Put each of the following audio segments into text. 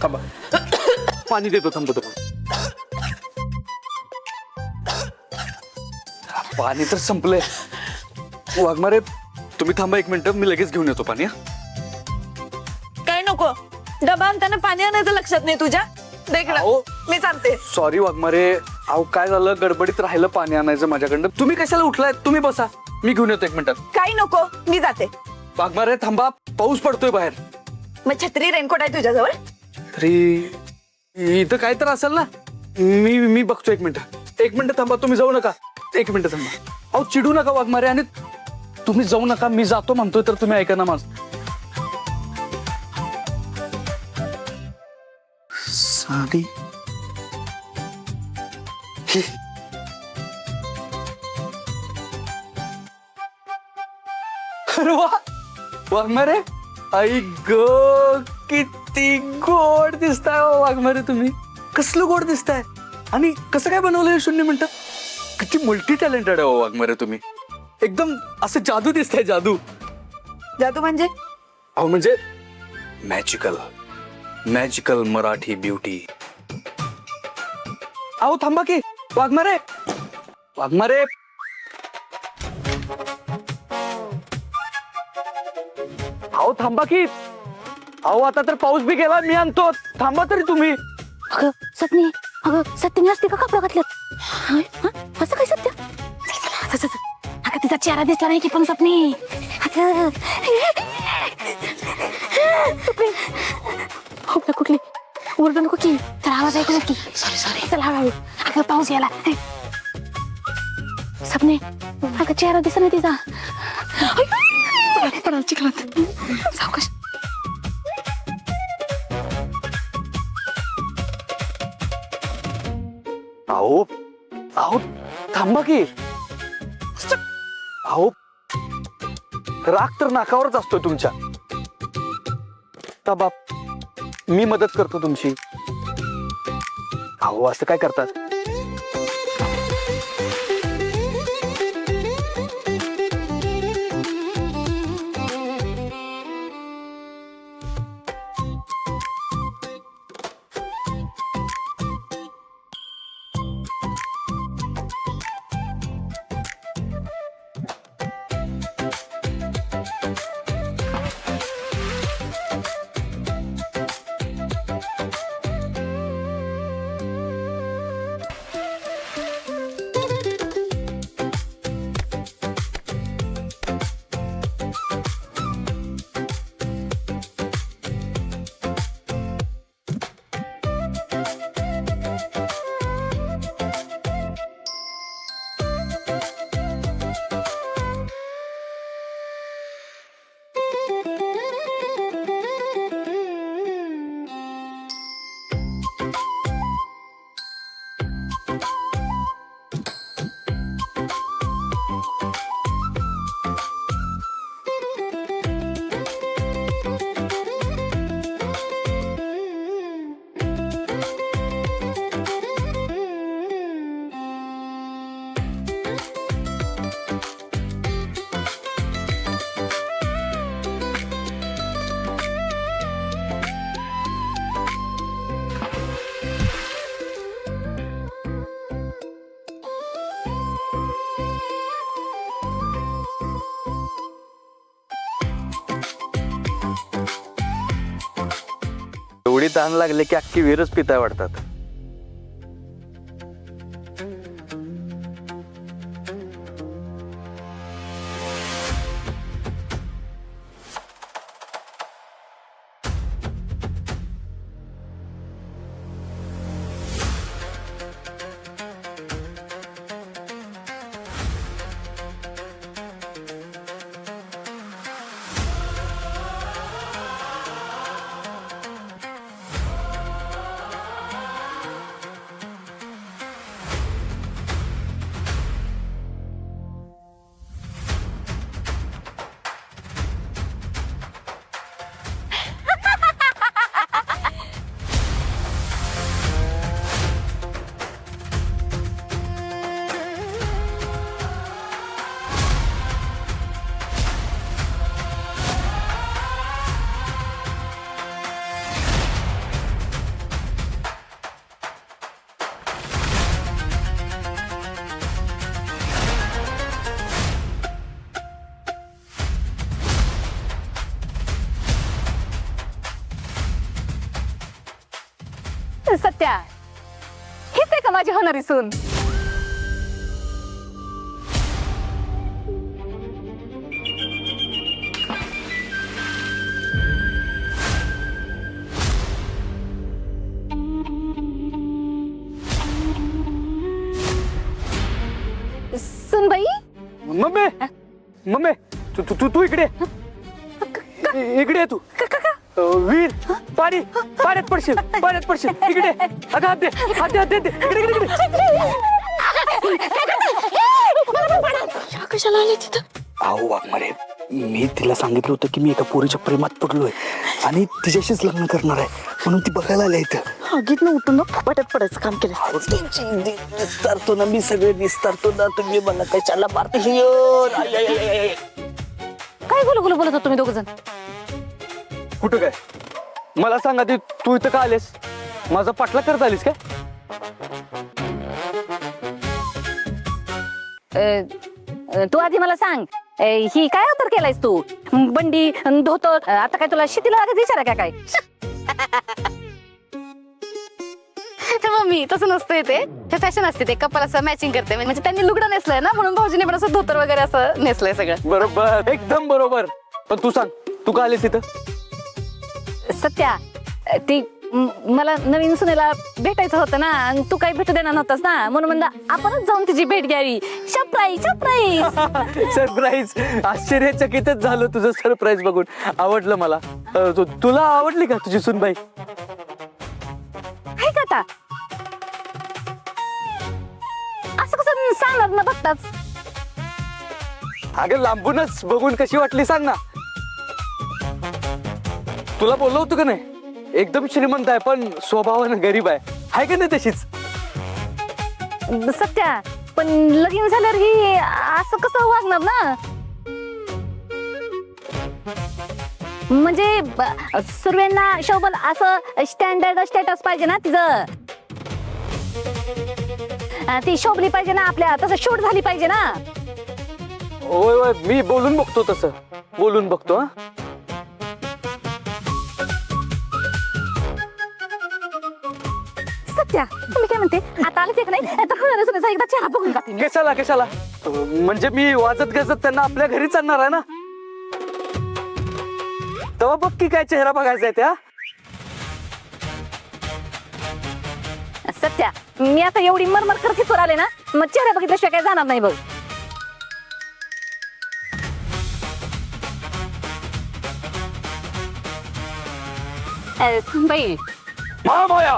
थांबा पाणी देतो थांबतो पाणी तर संपलंय वाघमारे तुम्ही थांबा एक मिनिट मी लगेच घेऊन येतो पाणी हा? काय नको डबा आणताना पाणी आणायचं लक्षात नाही तुझ्या देख ना, अहो. मी सांगते सॉरी वाघमारे अहो काय झालं गडबडीत राहिलं पाणी आणायचं माझ्याकडनं तुम्ही कशाला उठलाय तुम्ही बसा मी घेऊन येतो एक मिनिटात काही नको मी जाते वाघमारे थांबा पाऊस पडतोय बाहेर मग छत्री रेनकोट आहे तुझ्याजवळ तरी इथं काय तर असेल ना मी बघतो एक मिनिट थांबा तुम्ही जाऊ नका एक मिनिट थांबा अहो चिडू नका वाघमारे आणि तुम्ही जाऊ नका मी जातो म्हणतोय तर तुम्ही ऐका ना माझं साडी ही. अरे वा वाघमारे आई ग किती गोड दिसताय हो वाघमारे तुम्ही कसलं गोड दिसताय आणि कसं काय बनवलंय 0 मिनिटं किती मल्टी टॅलेंटेड आहे हो वाघमारे तुम्ही एकदम असं जादू दिसताय जादू जादू म्हणजे अहो म्हणजे मॅजिकल मराठी ब्युटी अहो थांबा की वाघमारे अहो थांबा की अहो आता तर पाऊस बी गेला मी आणतो थांबा तरी तुम्ही अगं सत्यनी असते का कपडा घातल्यात असं काय सत्य अगं तिचा चेहरा दिसला नाही की पण सपनी अगं सपनी कुठली ओरडू नको की तर आवाज ऐकू की सॉरी चला हळूहळू अगं पाऊस यायला सपने अगं चेहरा दिसत नाही तिचा पडाल चिखलात सावकाश अहो थांबा की अहो राग तर नाकावरच असतोय तुमच्या बाप मी मदत करतो तुमची अहो असं काय करतात एवढी तहान लागले की अख्खी विरच पिताय वाटतात सत्या हेच आहे का माझी होणारी सून? सुनबाई मम्मी मम्मी तू तू तू तू इकडे इकडे ये तू वीर पाणी पाण्यात पडशील इकडे अगं हात दे इकडे कशाला आले तिथं? अहो वाघमारे, मी तिला सांगितलं होतं की मी एका पोरीच्या प्रेमात पडलोय आणि तिच्याशीच लग्न करणार आहे, म्हणून ती बघायला आल्या इथं. आगीत न उठून फुपाट्यात पडायचं काम केलं. विस्तारतो ना मी, सगळे विस्तारतो ना, तुम्ही मला कशाला मारते? काय गुलगुल बोलत होतो तुम्ही दोघ जण? कुठं काय मला सांग आधी, तू इथं का आलेस? माझा पाठला करत आलीस काय? तू आधी मला सांग, ही काय अवतार केलायस तू? बंडी धोतर, आता काय तुला शेतीला लागत विचारा काय? मम्मी तसं नसतंय ते फॅशन असते, ते कपल असं मॅचिंग करते. म्हणजे त्यांनी लुगडं नेसलंय ना, म्हणून भाऊजीने पण असं धोतर वगैरे असं नेसलंय सगळं. बरोबर, एकदम बरोबर. पण तू सांग, तू का आलीस इथं? सत्या, ती मला नवीन सुनेला भेटायचं होतं ना, आणि तू काही भेटू देणार नव्हतास ना, म्हणून म्हणलं आपणच जाऊन तिची भेट घ्यावी. सरप्राईज. सरप्राईज. आश्चर्यचकितच झालो तुझं सरप्राईज बघून. आवडलं मला. तुला आवडली का तुझी सुनबाई? आहे का आता? असं कसं सांगणार ना बघताच? अगं लांबूनच बघून कशी वाटली सांग ना. तुला बोललो होतो का नाही, एकदम श्रीमंत आहे पण स्वभावानं गरीब आहे का नाही तशीच? सत्या, पण लगीन झाल्यावर ही असं कसं वागणार ना? म्हणजे सर्वांना शोभल असं स्टँडर्ड स्टेटस पाहिजे ना तिचं. ती शोभली पाहिजे ना आपल्या, तसं शूट झाली पाहिजे ना. होय होय, मी बोलून बघतो, तसं बोलून बघतो. हा, सत्या तुम्ही काय म्हणते? आता आले ते नाही तर होणार सुनेचा एकदा चेहरा बघून का? कशाला म्हणजे मी वाजत गजत त्यांना आपल्या घरीच आणणार आहे ना, तेव्हा बघ की काय चेहरा बघायचा आहे त्या. सत्या, मी आता एवढी मरमर करत इथवर आले ना, मग चेहरा बघितल्याशिवाय काय जाणार नाही बघ. बाई माया,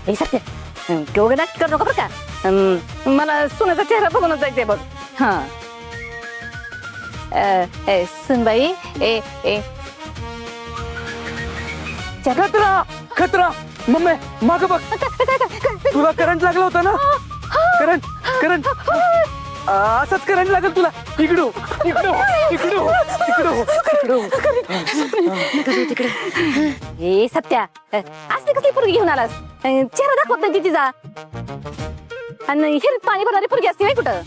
हे सत्य केवढं नाटक करू नका बरं का. मला सुनेचा चेहरा बघूनच जायचंय बघ. हा सुनबाई, खतरा खतरा. मम्मी माग बघ, तुला करंट लागला होता ना? करंट असंच करंट लागल तुला. इकडो. हे सत्या, असली कसली पोरगी घेऊन आलास? चेहरा दाखवत नाही तिचा, आणि हिरीत पाणी भरणारी पोरगी असते नाही कुठं?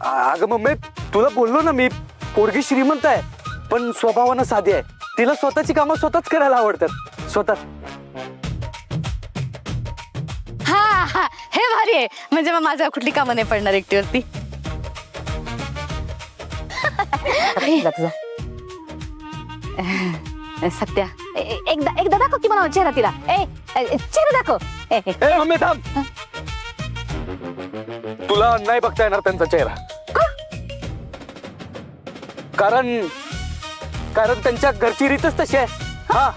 अगं मम्मी, तुला बोललो ना मी, पोरगी श्रीमंत आहे पण स्वभावानं साधी आहे. तिला स्वतःची कामं स्वतःच करायला आवडतात. स्वतः हा, हे भारी आहे. म्हणजे मग माझ्या कुठली कामं नाही पडणार एकटीवरती. सत्या, एकदा दाखव की मला चेहरा तिला. चेहरा दाखव. ए मम्मी थांब, तुला नाही बघता येणार त्यांचा चेहरा. कारण त्यांच्या घरची रीतच तशी आहे. हा,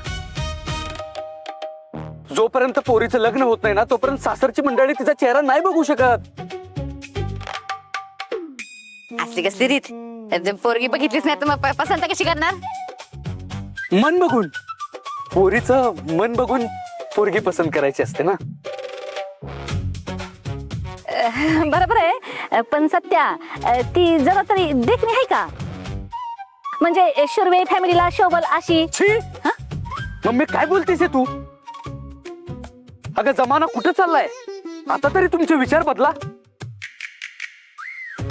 जोपर्यंत पोरीचं लग्न होत नाही ना, तोपर्यंत सासरची मंडळी तिचा चेहरा नाही बघू शकत. असली कसली रीत? पोरगी बघितलीच नाही तर मग पसंत कशी करणार? मन बघून, पोरीचं मन बघून पोरगी पसंत करायची असते ना. बरोबर आहे, पण सत्या ती जरा तरी देखणी आहे का? म्हणजे शुर्वे फॅमिलीला शोभल अशी. छी, मम्मी काय बोलतेस हे तू? अगं जमाना कुठं चाललाय? आता तरी तुमचे विचार बदला.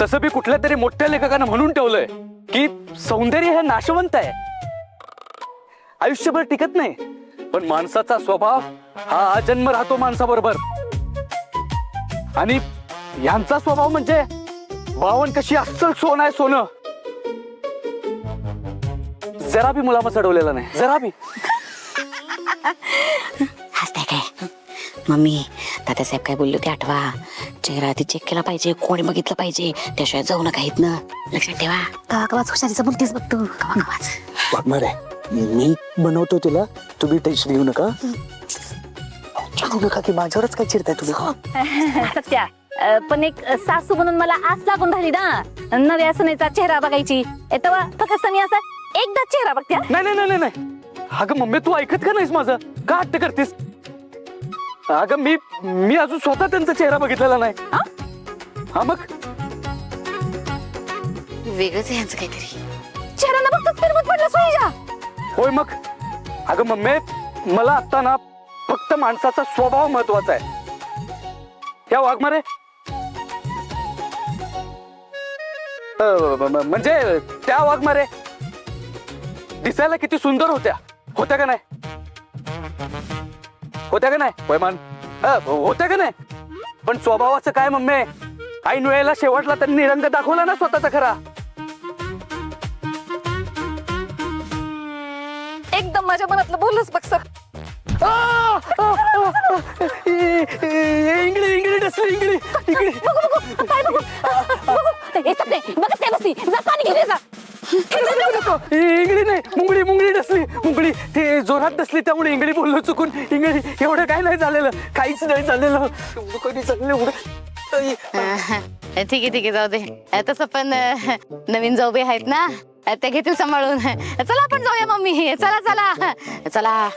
तसं बी कुठल्या तरी मोठ्या लेखकानं म्हणून ठेवलंय की सौंदर्य हे नाशवंत आहे, आयुष्यभर टिकत नाही, पण माणसाचा स्वभाव हा आजन्म राहतो माणसाबरोबर. आणि यांचा स्वभाव म्हणजे भावन कशी अस्सल सोनं आहे सोनं. जरा बी मुलामा चढवलेला नाही, जरा बी. हसताय काय मम्मी? दादासाहेब काय बोलले ते आठवा. चेहरा आधी चेक केला पाहिजे, कोणी बघितलं पाहिजे, त्याशिवाय जाऊ नका इथनं. लक्षात ठेवा. कवा कवाच हुशारीचं बोलतीस बघ तू. कवा कवाच. वाघमारे, मी बनवतो तिला, तुम्ही टेन्शन घेऊ नका. चिडू नका की माझ्यावरच काय चिडताय तुम्ही. सत्या पण एक सासू म्हणून मला आस लागून राहिली ना नव्या सुनेचा चेहरा बघायची. तेव्हा फक्त मी असा एकदा चेहरा बघत्या. नाही नाही नाही नाही. अगं मम्मी, तू ऐकत का नाहीस माझं? का हट्ट करतेस? अगं मी अजून स्वतः त्यांचा चेहरा बघितलेला नाही. हा मग वेगळंच आहे यांचं काहीतरी. चेहरा न बघताच फिरवत पडला सोयीजा. होय मग. अगं मम्मी, मला आता ना फक्त माणसाचा स्वभाव महत्वाचा आहे. या वाघमारे, म्हणजे त्या वाघमारे दिसायला किती सुंदर होत्या. होत्या का नाही? होत्या का नाही वैमान? होत्या का नाही? पण स्वभावाचं काय मम्मी? ऐन वेळेला शेवटला त्यांनी रंग दाखवला ना स्वतःचा खरा. एकदम माझ्या मनातलं बोललंच बघ सर. इंगळी इंगळी डसली, इंगळी इंगळी. इंगळी नाही, मुंगळी मुंगळी डसली, मुंगळी. ते जोरात डसली त्यामुळे इंगळी बोललो चुकून. इंगळी. एवढं काय नाही झालेलं, काहीच नाही झालेलं. कधी चाललं एवढं. ठीक आहे जाऊ दे. तसं पण नवीन जाऊबे आहेत ना, त्या घेतील सांभाळून. चला आपण जाऊया मम्मी. चला चला चला.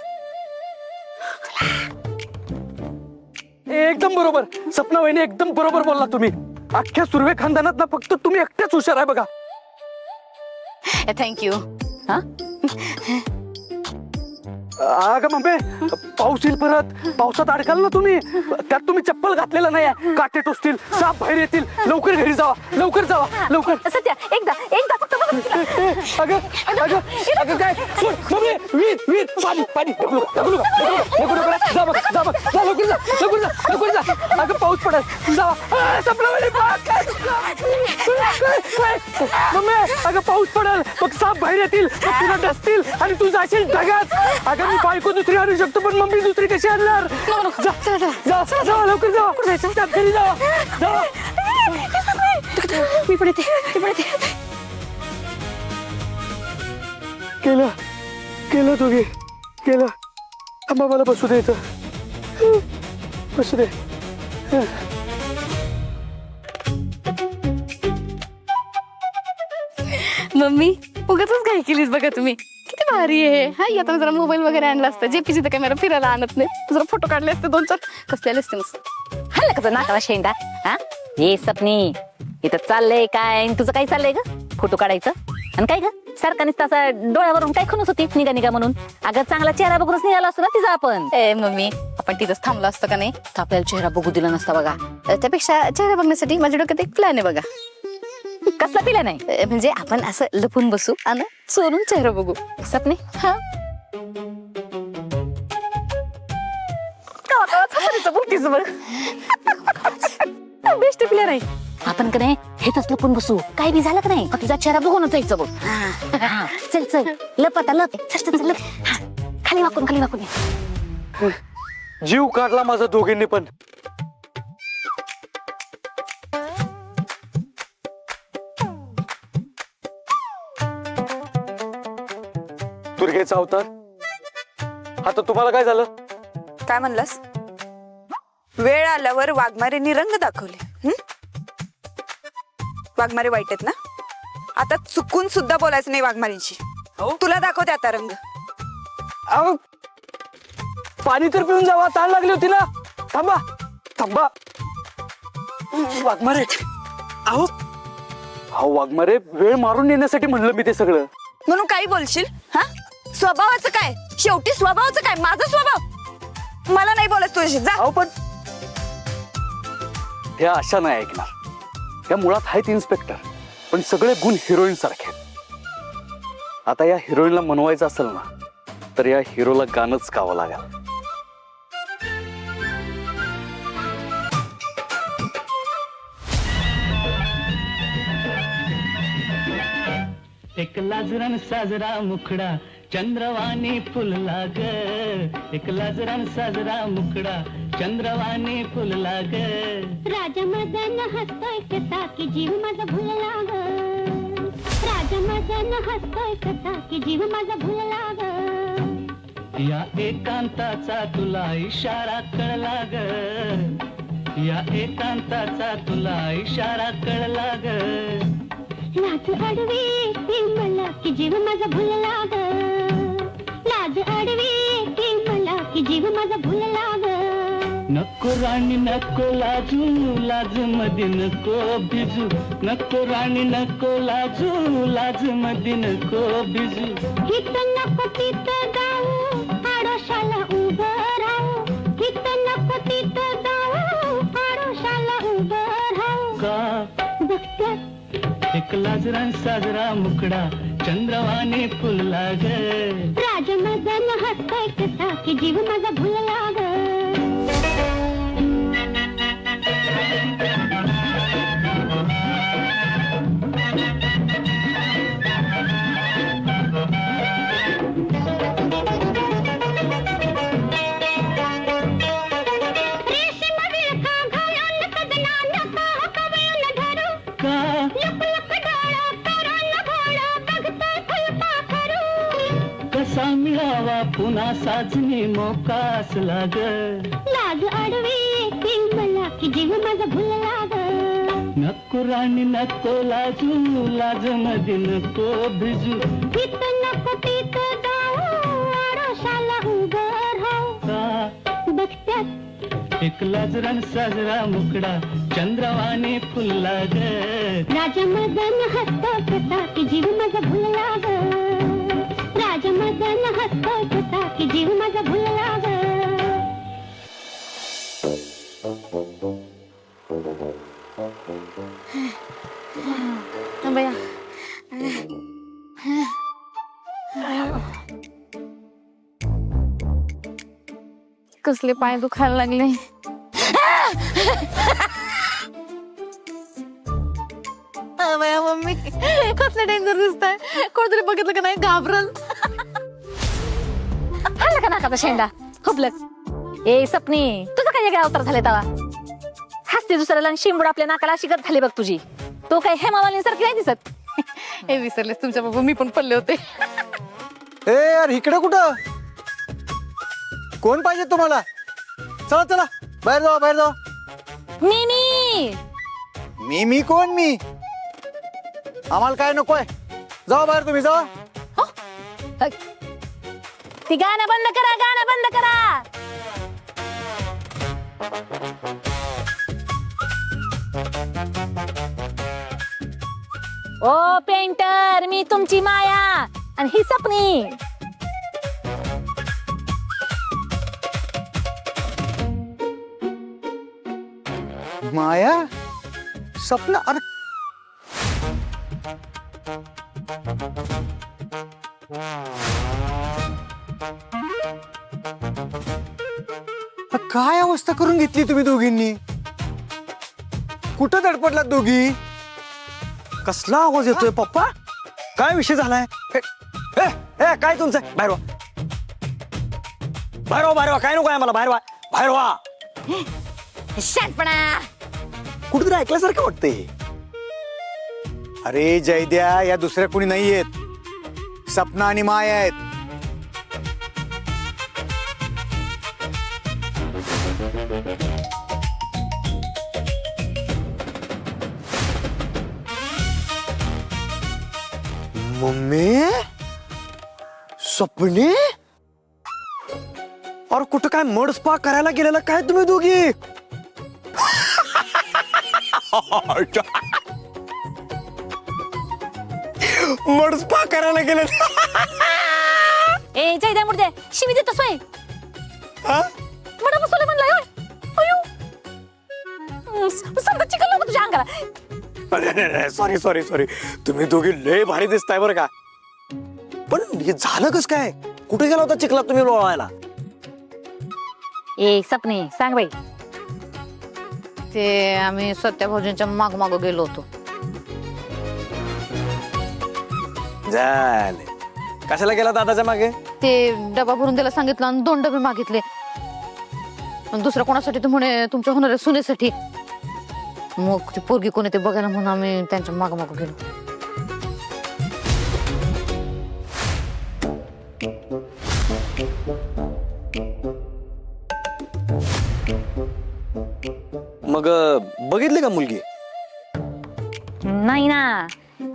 एकदम बरोबर सपना वहिनी, एकदम बरोबर बोलला तुम्ही. अख्ख्या सुर्वे खानदानात ना फक्त तुम्ही एकट्याच हुशार आहे बघा. थँक्यू. अगं मम्मी, पाऊस येईल परत. पावसात अडकाल ना तुम्ही. त्यात तुम्ही चप्पल घातलेला नाही, काटे टोचतील, साप बाहेर येतील. लवकर घरी जावा, लवकर जावा, लवकर. सत्या एकदा फक्त अगं अगं अगं काय सोड मम्मी. वीर वीर पाणी पाणी. ढकलू का, ढकलू का, ढकलू का? जा बघ, जा बघ, जा लवकर जा, लवकर जा, लवकर जा. अगं पाऊस पडत. जावा. सपना वहिनी, मम्मी अगं पाऊस पडल, मग साप बाहेर येतील, मग तुला डसतील आणि तू जाशील ढगात. अगं मी बायको दुसरी आणू शकतो, पण मम्मी दुसरी कशी आणणार? जा लवकर जा. घरी जावा, जावा. मी पण येते. केलं तुम्ही केलं. आम्हा मला बसू दे इथं, बसू दे. मम्मी उगाच काय केलीस बघा तुम्ही. किती भारी आहे. हा आता जरा मोबाईल वगैरे आणला असता, जेपीसी तर कॅमेरा फिरायला आणत नाही. जरा फोटो काढले असते 2-4, कसले आले असते मस्त. हल्ला कसं नाकाला शेंडा. हा हे सपनी इथं चाललंय काय? आणि तुझं काय चाललंय ग? फोटो काढायचं आणि काय ग सारखा तसा डोळ्यावरून काय खुनत होती निघा म्हणून? अगं चांगला चेहरा बघूनच निघाला असतो ना तिचा आपण. मम्मी आपण तिथंच थांबलो असतो का नाही तर आपल्याला चेहरा बघू दिला नसता बघा. त्यापेक्षा चेहरा बघण्यासाठी माझ्या डोक्यात एक प्लॅन आहे बघा. कसला पिला नाही? म्हणजे आपण असं लपून बसू आणि चोरून चेहरा बघू. सपने हा बेस्ट प्लेअर आहे. आपण का नाही हे तसलं पण बसू, काय बी झालं का नाही तिचा चेहरा बघूनच जायचं बघ. चल चल लप आता लप. चल लप. खाली वाकून ये. जीव काढला माझा दोघींनी पण. दुर्गेचा अवतार. आता तुम्हाला काय झालं? काय म्हणलास? वेळ आल्यावर वाघमारेंनी रंग दाखवले. वाघमारे वाईट आहेत ना? आता चुकून सुद्धा बोलायचं नाही वाघमारींची. तुला दाखवते आता रंग. अहो पाणी तर पिऊन जावा, ताण लागली होती ना. थांबा थांबा. वाघमारे, अहो वाघमारे, वेळ मारून येण्यासाठी म्हणलं मी ते सगळं. म्हणून काही बोलशील? हा स्वभावाचं काय? शेवटी स्वभावाचं काय? माझा स्वभाव मला नाही बोलत तुझ्याशी. जा. अहो पण ह्या अशा नाही ऐकणार. या मुळात आहेत इन्स्पेक्टर, पण सगळे गुण हिरोईन सारखे. आता या हिरोईनला मनवायचं असेल ना तर या हिरोला गाणंच गावं लागेल. एक लाजरान साजरा मुखडा चंद्रवाणी फुलला ग. एक लाजरान साजरा मुखडा चंद्रवाणी फुलला ग. राजा मदन हसतोय कसा की जीव माझा भुलला ग. राजा मदन हसतोय कसा की जीव माझा भुलला ग. या एकांताचा तुला इशारा कळला ग. या एकांताचा तुला इशारा कळला ग. लाज अडवी येते मला की जीव माझा भुलला ग. लाज अडवी येते मला की जीव माझा भुलला ग. नको राणी नको लाजू लाज मध्ये नको भिजू. नको राणी नको लाजू लाज मध्ये नको भिजू. हित नको तिथं जाऊ आडोशाला उभं राहू. हित नको तिथं जाऊ आडोशाला उभं राहू. का बघत्यात एक लाजरान साजरा मुखडा चंद्रवाणी फुलला ग. राजा मदन हसतोय कसा की जीव माझा भुलला ग. रेशीम विळखा घालून कदनानं पाह कवळून धरू. का लप लप डोळं करून भोळं बघतोय फुलपाखरू. कसा मिळावा पुन्हा साजनी मोका असला ग. लाज अडवी येते मला की जीव माझा भुलला ग. नको राणी नको लाजू लाज मध्ये नको भिजू. तिथ नको तिथं जाऊ आडोशाला उभं राहू. का बघत्यात एक लाजरान साजरा मुखडा चंद्रवाणी फुलला ग. राजा मदन हसतो कसा की जीव माझा भुलला ग. राजा मदन हसतो कसा की जीव माझा भुलला ग. बया कसले पाय दुखायला लागले. बया मम्मी कसले डेंजर दिसताय. कोणतरी बघितलं का नाही घाबरल. हल्ला का नाकाचा शेंडा हुबलक. ए सपनी तुझं काय वेगळा अवतार झाले तवा. हसते दुसऱ्याला आणि शिंबूड आपल्या नाकाला अशी गत झाली बघ तुझी. तो काय हेमामालिनीसारखी नाही दिसत. हे विसरलेस तुमच्या बाबा मी पण पडले होते. ए यार इकडे कुठं कोण पाहिजे तुम्हाला. चला चला बाहेर जावा बाहेर जावा. मी मी कोण मी आम्हाला काय नकोय. जावा बाहेर तुम्ही जावा. ती गाणं बंद करा गाणं बंद करा. ओ पेंटर मी तुमची माया आणि ही सपनी. माया सपना अरे काय अवस्था करून घेतली तुम्ही दोघींनी. कुठं धडपडलात दोघी. कसला आवाज येतोय पप्पा. काय विषय झालाय. काय तुमचं बाहेर वा बाहेर वा बाहेर वा. काय नको आहे मला बाहेर वा बाहेर वा. शांतपणा. कुठेतरी ऐकल्यासारखं वाटतंय. अरे जयद्या या दुसऱ्या कोणी नाही आहेत. सपना आणि माया आहेत. मम्मी सपने और कुठं काय मड स्पा करायला गेलेला काय तुम्ही दोघी. मड स्पा करायला गेले. ए जय द्या मुर्दे शिवी देतो सोय. बडा बसवले म्हणलाय. अयो समजा चिकन नको तुझ्या अंगाला. अरे सॉरी सॉरी सॉरी तुम्ही दोघी लय भारी दिसताय बरं का. पण हे झालं कस काय. कुठे गेला होता चिखलात तुम्ही लोळायला? ए सपने सांग बाई. ते आम्ही सत्या भाऊजींच्या माग माग गेलो होतो. झाले. कशाला गेला दादाच्या मागे? ते डबा भरून द्यायला सांगितलं आणि 2 डबे मागितले. आणि दुसरा कोणासाठी तर म्हणे तुमच्या होणाऱ्या सुनेसाठी. मग ती पोरगी कोणी ते बघायला म्हणून आम्ही त्यांच्या माग माग गेलो. मग बघितली का मुलगी? नाही ना,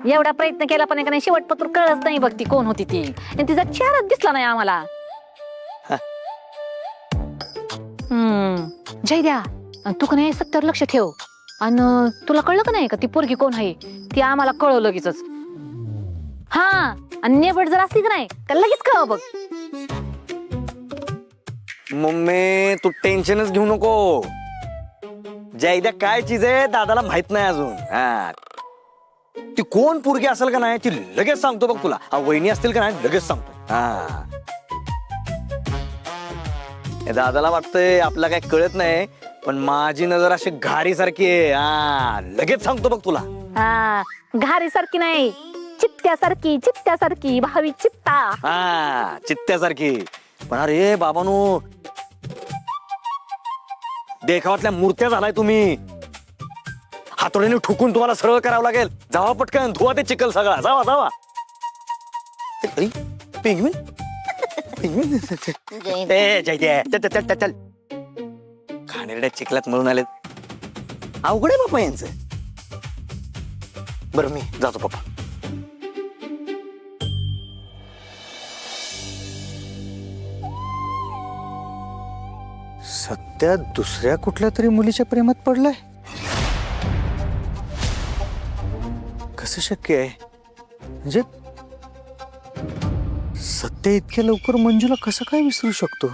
एवढा प्रयत्न केला पण नाही शेवट पत्र कळच नाही बघ ती कोण होती ती. आणि तिचा चेहराच दिसला नाही आम्हाला. जय द्या, तू का नाही सत्तर लक्ष ठेव. आणि तुला कळलं का नाही का ती पोरगी कोण आहे ती आम्हाला कळव लगेच. हा, आणि नेबट जर असली का नाही का लगेच कळव बघ. मम्मी तू टेन्शनच घेऊ नको. जयद्या काय चीज आहे दादाला माहित नाही अजून. हा, ती कोण पोरगी असेल का नाही ती लगेच सांगतो बघ तुला. वहिनी असतील का नाही लगेच सांगतो. हा, दादाला वाटतंय आपला काय कळत नाही पण माझी नजर अशी घारी सारखी आहे. हा, लगेच सांगतो बघ तुला. हा, घारी सारखी नाही, चित्त्यासारखी, चित्त्यासारखी भावी चित्ता. हा, चित्त्यासारखी. पण अरे बाबांनो, देखावातल्या मूर्त्या झालाय तुम्ही. हातोडीने ठुकून तुम्हाला सरळ करावं लागेल. जावा पटकन, धुवा ते चिखल सगळा. जावा जावा. पेंग्विन चल. खाणेरड्या चिखलात मरून आलेत. अवघड आहे बाप्पा यांचं. बरं मी जातो पप्पा. सत्या दुसऱ्या कुठल्या तरी मुलीच्या प्रेमात पडलाय. कसं शक्य आहे? म्हणजे सत्य इतक्या लवकर मंजूला कसं काय विसरू शकतो?